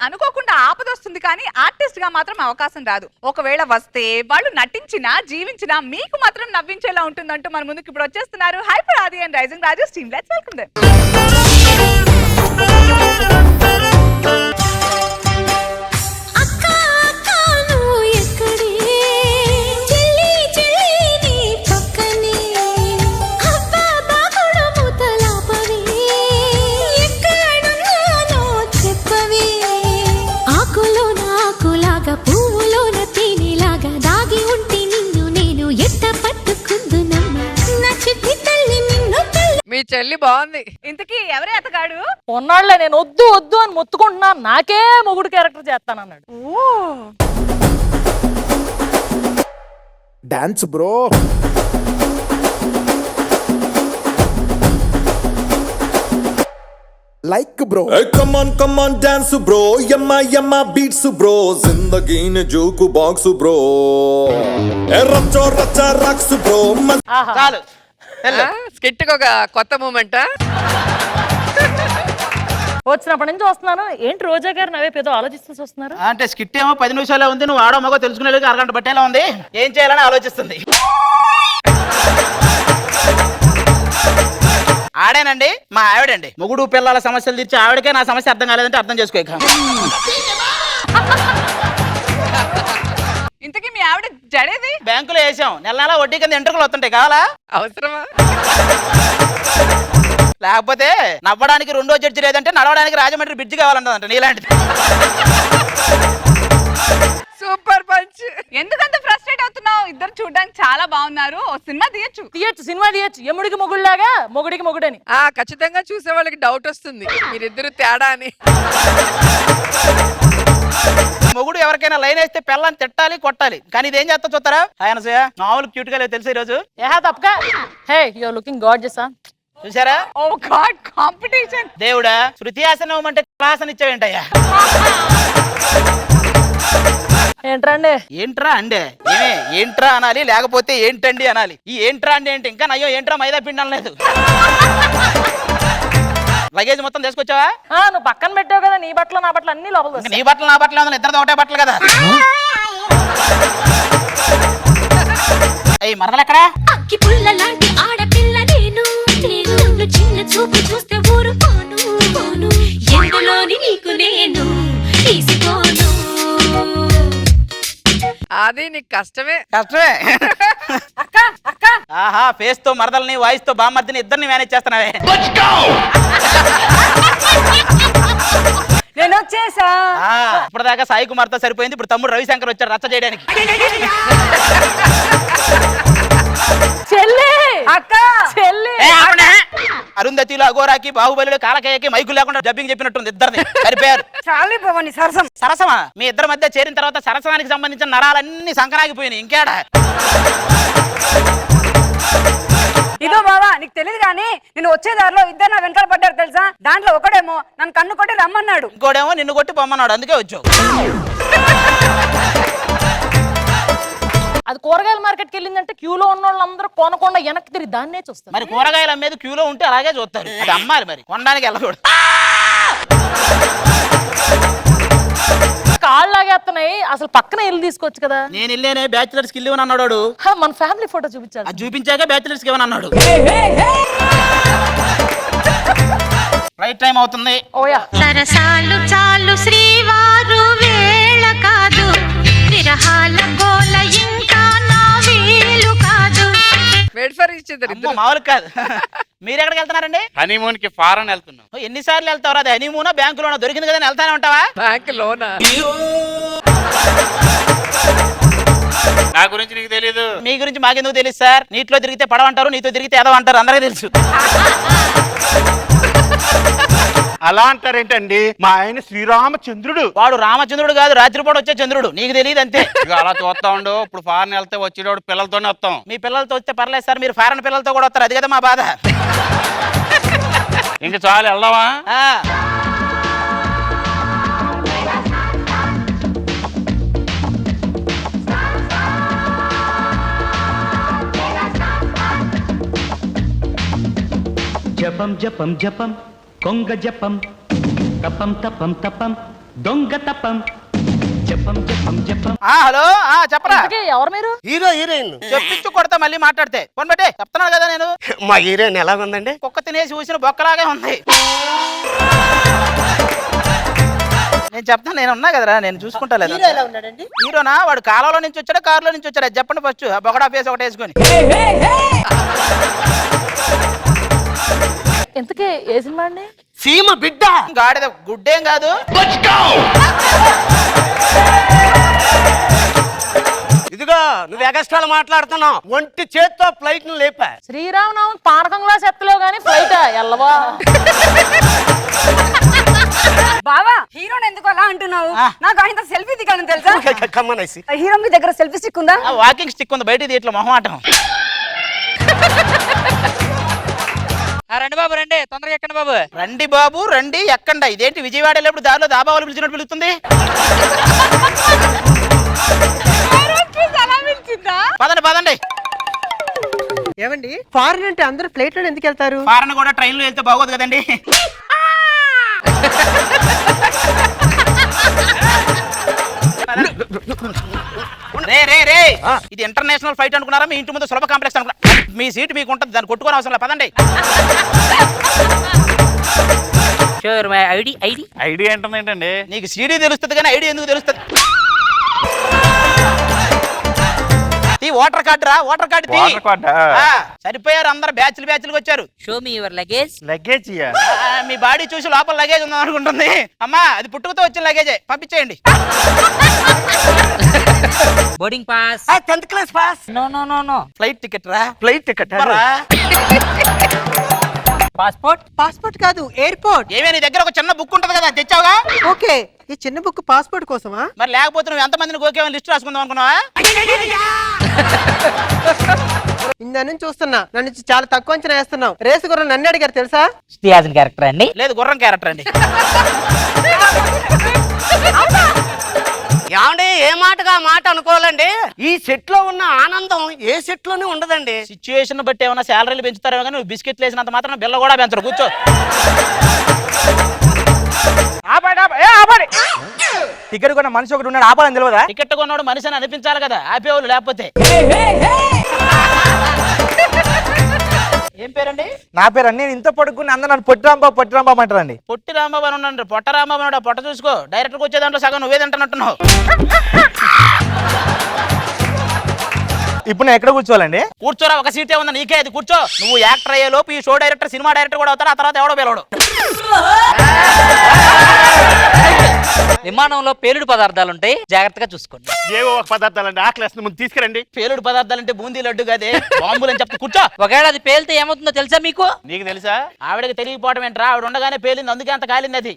అనుకోకుండా ఆపదొస్తుంది కానీ ఆర్టిస్ట్ గా మాత్రం అవకాశం రాదు. ఒకవేళ వస్తే వాళ్ళు నటించినా జీవించినా మీకు మాత్రం నవ్వించేలా ఉంటుందంటూ మన ముందుకు ఇప్పుడు వచ్చేస్తున్నారు hyper Aadi and rising Raju team. Let's welcome them. మీ చెల్లి బాగుంది. ఇంతకీ ఎవరే అతగాడు? కొన్నాళ్ళే నేను వద్దు వద్దు అని మొత్తుకుంటున్నా, నాకే మొగుడు క్యారెక్టర్ చేస్తానన్నాడు. Dance bro. Like bro. Come on dance bro, యమ్మా బీట్స్ బ్రో, జిందగీని జోకు బాక్స్ బ్రో, రచ్చో రచ్చా రాక్స్ బ్రో. చాలు స్కిట్ ఒక కొత్త మూమెంట్. వచ్చినప్పటి నుంచి వస్తున్నాను. ఏంటి రోజా గారు నవే ఏదో ఆలోచిస్తూ వస్తున్నారు? అంటే స్కిట్ ఏమో 10 నిమిషాలే ఉంది, నువ్వు ఆడో మగో తెలుసుకునేది అరగంట పట్టేలా ఉంది. ఏం చేయాలని ఆలోచిస్తుంది. ఆడేనండి మా ఆవిడండి. మొగుడు పిల్లల సమస్యలు తీర్చి ఆవిడకే నా సమస్య అర్థం కాలేదంటే అర్థం చేసుకోక. ఇంతకీ మీ ఆవిడ జడేది? బ్యాంకులో వేసాం, నెల నెల వడ్డీ కింద ఎంట్రుకలు వస్తుంటాయి, కావాలా? అవసరమా? లేకపోతే నవ్వడానికి రెండో జడ్జి లేదంటే నడవడానికి రాజమండ్రి బ్రిడ్జి కావాలంటదంట నీలాంటిది. Super punch. ఎందుకంత ఫ్రస్ట్రేట్ అవుతున్నావు? ఇద్దరు చూడడానికి చాలా బాగున్నారు. ఓ సినిమా తీయచ్చు. సినిమా తీయచ్చు. ఎముడికి మొగుడులాగా మొగుడికి మొగుడని. ఖచ్చితంగా చూసే వాళ్ళకి డౌట్ వస్తుంది మీరిద్దరు తేడా అని. మొగుడు ఎవరికైనా లైన్ వేస్తే పిల్లని తిట్టాలి కొట్టాలి, కానీ ఇదేం చేస్తా చూస్తారా? ఆయన మామూలు క్యూట్ గా లేదు తెలుసు. ఈ రోజు తప్పక hey you are looking gorgeous. చూసారా? Oh god, competition. దేవుడా, శృతి హాసనం అంటే క్లాస్ అని ఇచ్చావేంటయ్యా? ఏంట్రండి? ఏంట్రా అండే ఏమే ఏంట్రా అనాలి, లేకపోతే ఏంటండి అనాలి. ఈ ఏంట్రా అంటే ఏంటి? ఇంకా నయ్యో ఏంట్రా మైదా పిండి అనలేదు. లగేజ్ మొత్తం తీసుకొచ్చావా? నువ్వు పక్కన పెట్టావు కదా, నీ బట్టలు నా బట్టలు అన్ని లోపల. నీ బట్టలు నా బట్టలు ఇద్దరు ఒకటే బట్టలు కదా. అయ్యి మరదలు ఎక్కడా? అక్కి పుల్ల లాంటి ఆడపిల్ల నేను, నన్ను చిన్న చూపు చూస్తే ఊరుకోను, ఎందులోని నీకు నేను తీసుకోను. అది నీకు కష్టమే. ఆహా, ఫేస్ తో మరదల్ని వాయిస్ తో బామ్మర్దిని ఇద్దరిని మేనేజ్ చేస్తున్నావే. నేను వచ్చేసా. ఇప్పటిదాకా సాయి కుమార్ తో సరిపోయింది, ఇప్పుడు తమ్ముడు రవిశంకర్ వచ్చాడు రచ్చ చేయడానికి. అరుంధతిలో అఘోరాకి బాహుబలిలో కాలకేయకి మైకులు లేకుండా డబ్బింగ్ చెప్పినట్టుంది. ఇద్దరిని సరిపోయారు. సరసమా? మీ ఇద్దరి మధ్య చేరిన తర్వాత సరసనానికి సంబంధించిన నరాలన్నీ సంకరాగిపోయినాయి. ఇంకేడా? ఇదో బావా, నీకు తెలియదు కానీ నేను వచ్చే దారిలో ఇద్దరు నా వెనకాల పడ్డారు తెలుసా? దాంట్లో ఒకడేమో నన్ను కన్ను కొట్టి రమ్మన్నాడు, ఇంకోడేమో నిన్ను కొట్టి పొమ్మన్నాడు. అందుకే వచ్చావు. అది కూరగాయల మార్కెట్కి వెళ్ళిందంటే క్యూలో ఉన్న వాళ్ళందరూ కొనకుండా వెనక్కి తిరిగి దాన్నే చూస్తారు. మరి కూరగాయల మీద క్యూలో ఉంటే అలాగే చూస్తారు. అది అమ్మాలి, మరి కొనడానికి వెళ్ళకూడదు. కాళ్ళు లాగేస్తున్నాయి. అసలు పక్కన వెళ్ళి తీసుకోవచ్చు కదా. నేను వెళ్ళేనే బ్యాచులర్స్ కి ఇల్లు అన్నాడు. మన ఫ్యామిలీ ఫోటో చూపించాలి. అది చూపించాక బ్యాచులర్స్ కి ఇవ్వని అన్నాడు. రైట్ టైం అవుతుంది. సరసాలు చాలు శ్రీవారు వేళ కాదు, విరహాల గోల ఇంకా నా వీలు కాదు. Wait for each other. మామూలు కాదు. మీరు ఎక్కడికి వెళ్తున్నారండి? హనీమూన్ కి ఫారెన్ వెళ్తున్నాం. ఎన్నిసార్లు వెళ్తావు? అది హనీమూనా బ్యాంకులోనా? దొరికింది కదా వెళ్తానే ఉంటావా? బ్యాంక్ లోనా? నా గురించి నీకు తెలీదు. మీ గురించి మాకెందుకు తెలుసు సార్? నీటిలో తిరిగితే పడవంటారు, నీతో తిరిగితే ఏదో అంటారు, అందరికీ తెలుసు. అలా అంటారేంటండి? మా ఆయన శ్రీరామచంద్రుడు. వాడు రామచంద్రుడు కాదు, రాత్రిపూట వచ్చే చంద్రుడు. నీకు తెలియదు అంతే. అలా చూస్తా ఉండు. ఇప్పుడు ఫారెన్ వెళ్తే వచ్చేటప్పుడు పిల్లలతోనే వస్తాం. మీ పిల్లలతో వస్తే పర్లేదు సార్, మీరు ఫారెన్ పిల్లలతో కూడా వస్తారు. అది కదా మా బాధ. ఇంక చాలు, వెళ్దామా? జపం జపం జపం కొంగ జపం తపం తపం తపం దొంగ తప్పం చెప్పం చెప్పం చెప్పం. హలో చెప్పరా ఇంతకీ ఎవరు మీరు? హీరో హీరోయిన్ చెప్పించు కొడతా మళ్ళీ మాట్లాడితే ఫోన్ పెట్టే చెప్తున్నాను కదా నేను. మా హీరోయిన్ ఎలాగుందండి? కుక్క తినేసి ఊసిన బొక్కలాగే ఉంది. నేను చెప్తాను, నేను ఉన్నా కదరా, నేను చూసుకుంటా లేదా. హీరోనా? వాడు కాలంలో నుంచి వచ్చాడా కారులో నుంచి వచ్చాడా చెప్పండి ఫస్ట్. బొగడా ఫేస్ ఒకటి వేసుకొని. ఇంతకీ ఏ సినిమా అండి? సీమ బిడ్డ. గాడిద గుడ్డేం కాదు. ఇదిగో నువ్వు ఎగస్ట్రాలు మాట్లాడుతున్నావు. ఒంటి చేత్తో ఫ్లైట్ ను లేపా. శ్రీరామనవమి పానకంలో చెత్తలేవు కానీ ఫ్లైట్ ఎల్లవా? బావా హీరోని ఎందుకు అలా అంటున్నావు? నాకు ఆయన సెల్ఫీ దిగాలని తెలుసా? కమ్మనేసి హీరో మీ దగ్గర సెల్ఫీ స్టిక్ ఉందా? వాకింగ్ స్టిక్ ఉంది బయట, ఇట్లా మొహమాటం. రండి బాబు రండి, తొందరగా ఎక్కండి బాబు. రండి బాబు రండి ఎక్కండి. ఇదేంటి విజయవాడ వెళ్ళినప్పుడు దారిలో దాబా వాళ్ళు పిలిచినట్టు పిలుస్తుంది. పదండి పదండి. ఏమండి ఫారెన్ అంటే అందరూ ఫ్లైట్ లో ఎందుకు వెళ్తారు? ఫారెన్ కూడా ట్రైన్ లో వెళ్తే బాగోదు కదండి. రే రే రే ఇది ఇంటర్నేషనల్ ఫ్లైట్ అనుకున్నారా? మీ ఇంటి ముందు సులభ కాంప్లెక్స్ అనుకున్నారా? మీ సీట్ మీకు ఉంటుంది, దాన్ని కొట్టుకోని అవసరం లేదు. పదండి. ఐడి ఏంటండి? నీకు సీడీ తెలుస్తుంది కానీ ఐడి ఎందుకు తెలుస్తుంది? ఈ ఓటర్ కార్డు రా, ఓటర్ కార్డు తీ. సరిపోయారు అందరు, బ్యాచ్లు బ్యాచ్లు వచ్చారు. Show me your luggage. Luggage me body చూసి లోపల లగేజ్ ఉందని అనుకుంటుంది. అమ్మా అది పుట్టుకతో వచ్చిన లగేజే, పంపించేయండి. Boarding pass. 10th class pass. No no no no. Flight ticket రా. Flight ticket. పాస్పోర్ట్. పాస్పోర్ట్ కాదు ఎయిర్పోర్ట్. ఏమే నీ దగ్గర ఒక చిన్న బుక్ ఉంటది కదా, తెచ్చావుగా? ఓకే ఈ చిన్న బుక్ పాస్పోర్ట్ కోసమా? మరి లేకపోతే నువ్వు ఎంత మందిని గోకేమని లిస్ట్ రాసుకుందాం అనుకున్నావా? ఇందా నుంచి చూస్తున్నా, నన్ను చాలా తక్కువ అంచనా వేస్తున్నావు. రేసు గుర్రం నన్ను అడిగారు తెలుసా? శ్రీహాసన్ క్యారెక్టర్ అండి. లేదు గుర్రం క్యారెక్టర్ అండి. ఏమండి ఏ మాటగా మాట అనుకోవాలండి. ఈ సెట్ లో ఉన్న ఆనందం ఏ సెట్ లోనే ఉండదండి. సిచ్యువేషన్ బట్టి ఏమైనా శాలరీలు పెంచుతారేమో కానీ నువ్వు బిస్కెట్లు వేసినంత మాత్రం బిల్ల కూడా పెంచరు. కూర్చో. టికెట్ కొన్న మనిషి ఒకటి ఉన్నాడు, ఆపాలని తెలియదా? టికెట్ కొన్నాడు మనిషి అని అనిపించాలి కదా, ఆపేవాళ్ళు లేకపోతే. ఏం పేరండి? నా పేరు నేను ఇంత పడుకుని అందరూ నన్ను పొట్టి రాంబాబు అంటారండి. పొట్టి రాంబాబు అని ఉన్నాడు. పొట్ట రాంబాబు అన్నాడు. పొట్ట చూసుకో. డైరెక్టర్కి వచ్చే దాంట్లో సగం నువ్వే తింటున్నట్టున్నావు. ఇప్పుడు నేను ఎక్కడ కూర్చోవాలండి? కూర్చోరా, ఒక సీటే ఉందా నీకే, అది కూర్చో. నువ్వు యాక్టర్ అయ్యే లోపు ఈ షో డైరెక్టర్ సినిమా డైరెక్టర్ కూడా అవుతాడు. ఆ తర్వాత ఎవడో పిలవడు. విమానంలో పేలుడు పదార్థాలు ఉంటాయి, జాగ్రత్తగా చూసుకోండి. ఏవో ఒక పదార్థాలండి, ఆకలి ముందు తీసుకురండి. పేలుడు పదార్థాలంటే బూందీ లడ్డు కాదే, బాంబులు అని చెప్తే కూర్చో. ఒకవేళ అది పేలితే ఏమవుతుందో తెలుసా మీకు? నీకు తెలుసా? ఆవిడకి తెలియకపోవడం ఏంట్రా, ఆవిడ ఉండగానే పేలింది, అందుకే అంత కాలింది అది.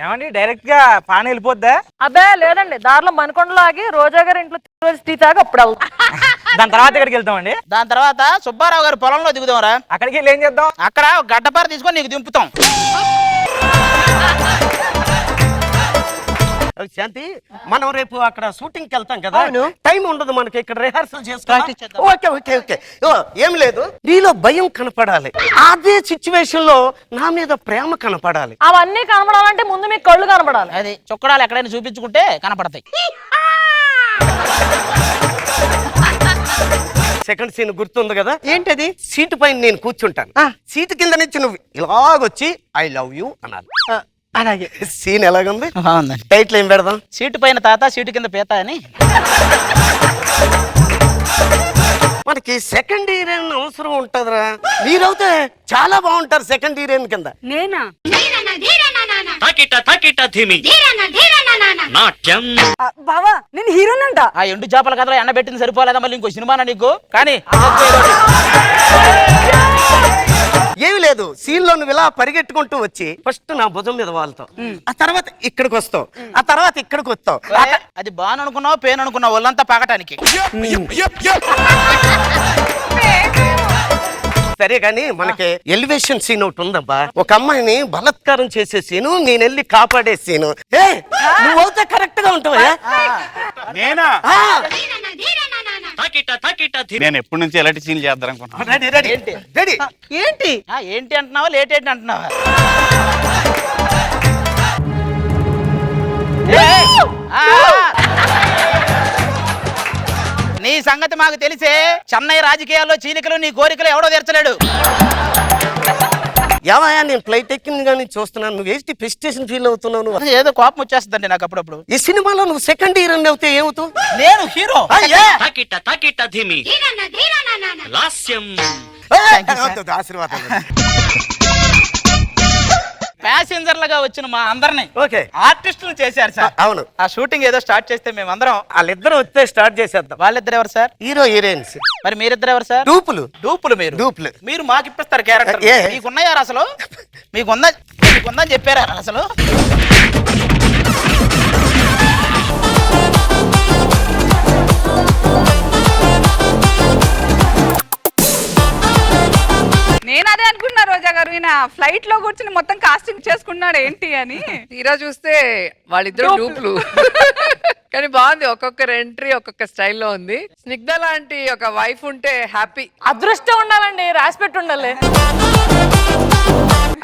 ఏమండి డైరెక్ట్ గా పాన వెళ్ళిపోద్దా? అబ్బే లేదండి, దారిలో మనకొండలో ఆగి రోజా గారి ఇంట్లో టీ తాగి అప్పుడు వెళ్తాం. దాని తర్వాత ఎక్కడికి వెళ్తామండి? దాని తర్వాత సుబ్బారావు గారి పొలంలో దిగుదాంరా. అక్కడికి వెళ్ళి ఏం చేద్దాం? అక్కడ ఒక గడ్డపార తీసుకొని నీకు దింపుతాం. శాంతి మనం రేపు అక్కడ షూటింగ్ కి వెళ్తాం కదా, టైం ఉండదు మనకి. ఇక్కడ రిహార్సల్ చేసుకోవాలి. Okay okay okay. ఏం లేదు, నీలో భయం కనపడాలి. అదే సిచ్యువేషన్ లో నా మీద ప్రేమ కనపడాలి. అవన్నీ కనపడాలంటే ముందు మీకు కళ్ళు కనపడాలి. అది చొక్కడాలు ఎక్కడైనా చూపించుకుంటే కనపడతాయి. సెకండ్ సీన్ గుర్తుంది కదా? ఏంటది? సీటు పైన నేను కూర్చుంటాను. సీటు కింద నుంచి నువ్వు ఇలాగొచ్చి ఐ లవ్ యూ అనాలి. అలాగే. సీన్ ఎలాగుంది? టైటిల్ ఏం పెడదాం? సీటు పైన తాత సీటు కింద పేత అని. మనకి సెకండ్ హీరోయిన్ అవసరం ఉంటదిరా. మీరైతే చాలా బాగుంటారు సెకండ్ హీరోయిన్ కింద. నేనా? బావా నేను హీరోనంట. ఆ ఎండు చేపల కథలో ఎండ పెట్టింది సరిపోలేదా మళ్ళీ ఇంకో సినిమానా నీకు? కానీ ఏమి లేదు, సీన్ లో నువ్వు ఇలా పరిగెట్టుకుంటూ వచ్చి ఫస్ట్ నా భుజం మీద వాళ్తావు, ఆ తర్వాత ఇక్కడికి వస్తావు, ఆ తర్వాత ఇక్కడికి వస్తావు. అది బాన్ అనుకున్నావు పేన్ అనుకున్నావు, ఒళ్ళంతా పాకటానికి. సరే కానీ మనకి ఎలివేషన్ సీన్ ఒకటి ఉందబ్బా. ఒక అమ్మాయిని బలాత్కారం చేసే సీను, నేను వెళ్ళి కాపాడే సీను. నువ్వు అవుతే కరెక్ట్ గా ఉంటావా? నేనా? నేను ఎప్పటి నుంచి ఎలాంటి సీన్లు చేద్దాం అనుకుంటున్నాను. రెడీ రెడీ ఏంటి? రెడీ ఏంటి ఏంటి అంటున్నావా లేట్ ఏంటి అంటున్నావా? ఆ! నీ సంగతి మాకు తెలిసే. చెన్నై రాజకీయాల్లో చీలికలు నీ కోరికలు ఎవడో తీర్చలేడు. ఏమయ్యా నేను ఫ్లైట్ ఎక్కింది కానీ చూస్తున్నాను నువ్వు ఏంటి ప్రెస్టేషన్ ఫీల్ అవుతున్నావు నువ్వు? ఏదో కోపం వచ్చేస్తుందండి నాకు అప్పుడప్పుడు. ఈ సినిమాలో నువ్వు సెకండ్ హీరోయిన్ అవుతే ఏమవుతావు? నేను హీరో. ఆశీర్వాదాలు. ప్యాసింజర్లుగా వచ్చిన మా అందరిని ఓకే ఆర్టిస్టులు చేశారు సార్. అవును ఆ షూటింగ్ ఏదో స్టార్ట్ చేస్తే మేమందరం. వాళ్ళిద్దరు వస్తే స్టార్ట్ చేసేద్దాం. వాళ్ళిద్దరు ఎవరు సార్? హీరో హీరోయిన్స్ మరి మీరిద్దరు ఎవరు సార్? డూపులు డూపులు. మీరు డూపులు. మీరు మాకు ఇప్పిస్తారు క్యారెక్టర్. ఏ? మీకున్నాయారు అసలు? మీకుందని చెప్పారా అసలు? నేను అదే అనుకున్నా రోజా గారు, ఈయన ఫ్లైట్ లో కూర్చుని మొత్తం కాస్టింగ్ చేసుకున్నాడు ఏంటి అని. తీరా చూస్తే వాళ్ళిద్దరు డూప్లు. కానీ బాగుంది, ఒక్కొక్కరు ఎంట్రీ ఒక్కొక్క స్టైల్లో ఉంది. స్నిగ్ధ లాంటి ఒక వైఫ్ ఉంటే హ్యాపీ. అదృష్టం ఉండాలండి, రాసి పెట్టి ఉండాలి.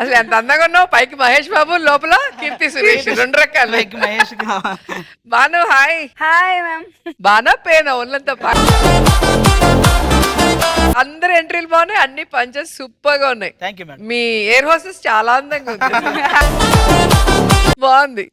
అసలు ఎంత అందంగా ఉన్నావు. పైకి మహేష్ బాబు, లోపల కీర్తి సురేష్, 2 రకాలు. Mahesh Banu hi. Hi ma'am. బానా పేనా ఒళ్ళంతా అందరు ఎంట్రీలు బాగున్నాయి, అన్ని పంచెస్ సూపర్ గా ఉన్నాయి. Thank you madam. మీ ఎయిర్ హోస్టెస్ చాలా అందంగా ఉంది. బాగుంది.